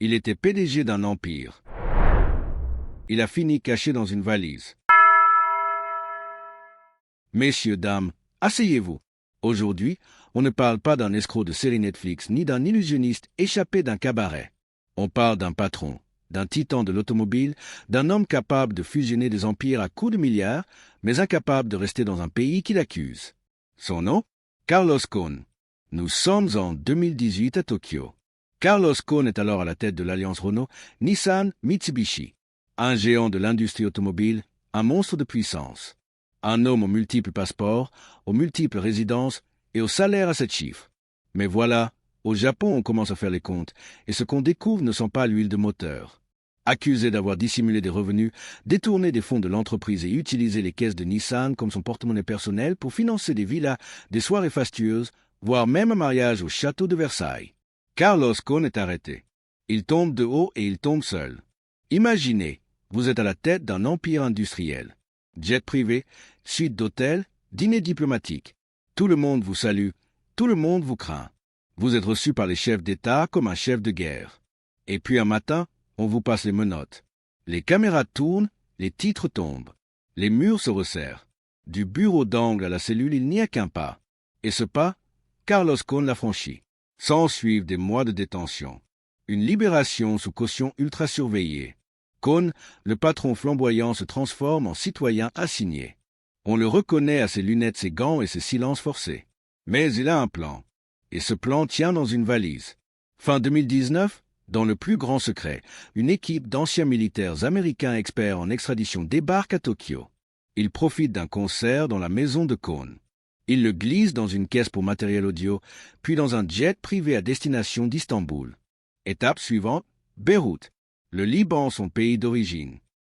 Il était PDG d'un empire. Il a fini caché dans une valise. Messieurs, dames, asseyez-vous. Aujourd'hui, on ne parle pas d'un escroc de série Netflix ni d'un illusionniste échappé d'un cabaret. On parle d'un patron, d'un titan de l'automobile, d'un homme capable de fusionner des empires à coups de milliards, mais incapable de rester dans un pays qui l'accuse. Son nom? Carlos Ghosn. Nous sommes en 2018 à Tokyo. Carlos Ghosn est alors à la tête de l'alliance Renault, Nissan, Mitsubishi. Un géant de l'industrie automobile, un monstre de puissance. Un homme aux multiples passeports, aux multiples résidences et aux salaires à 7 chiffres. Mais voilà, au Japon on commence à faire les comptes, et ce qu'on découvre ne sent pas l'huile de moteur. Accusé d'avoir dissimulé des revenus, détourné des fonds de l'entreprise et utilisé les caisses de Nissan comme son porte-monnaie personnel pour financer des villas, des soirées fastueuses, voire même un mariage au château de Versailles. Carlos Ghosn est arrêté. Il tombe de haut et il tombe seul. Imaginez, vous êtes à la tête d'un empire industriel. Jet privé, suite d'hôtels, dîner diplomatique. Tout le monde vous salue, tout le monde vous craint. Vous êtes reçu par les chefs d'État comme un chef de guerre. Et puis un matin, on vous passe les menottes. Les caméras tournent, les titres tombent. Les murs se resserrent. Du bureau d'angle à la cellule, il n'y a qu'un pas. Et ce pas, Carlos Ghosn l'a franchi. S'ensuivent des mois de détention. Une libération sous caution ultra surveillée. Ghosn, le patron flamboyant, se transforme en citoyen assigné. On le reconnaît à ses lunettes, ses gants et ses silences forcés. Mais il a un plan. Et ce plan tient dans une valise. Fin 2019, dans le plus grand secret, une équipe d'anciens militaires américains experts en extradition débarque à Tokyo. Ils profitent d'un concert dans la maison de Ghosn. Ils le glissent dans une caisse pour matériel audio, puis dans un jet privé à destination d'Istanbul. Étape suivante, Beyrouth. Le Liban, son pays d'origine.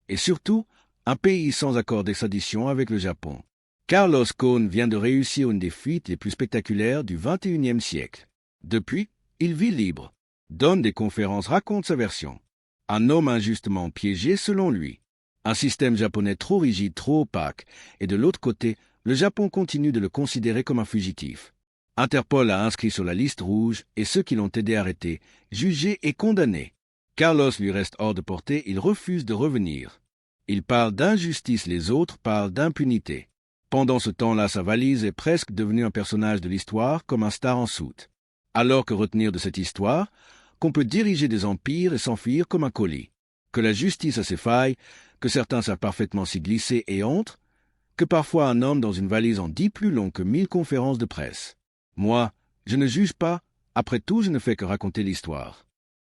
Et surtout, un pays sans accord d'extradition avec le Japon. Carlos Ghosn vient de réussir une des fuites les plus spectaculaires du XXIe siècle. Depuis, il vit libre, donne des conférences, raconte sa version. Un homme injustement piégé selon lui. Un système japonais trop rigide, trop opaque, et de l'autre côté, le Japon continue de le considérer comme un fugitif. Interpol a inscrit sur la liste rouge et ceux qui l'ont aidé à arrêter, jugés et condamnés. Carlos lui reste hors de portée, il refuse de revenir. Il parle d'injustice, les autres parlent d'impunité. Pendant ce temps-là, sa valise est presque devenue un personnage de l'histoire comme un star en soute. Alors que retenir de cette histoire, qu'on peut diriger des empires et s'enfuir comme un colis, que la justice a ses failles, que certains savent parfaitement s'y glisser et entrent, que parfois un homme dans une valise en dit plus long que 1000 conférences de presse. Moi, je ne juge pas, après tout je ne fais que raconter l'histoire.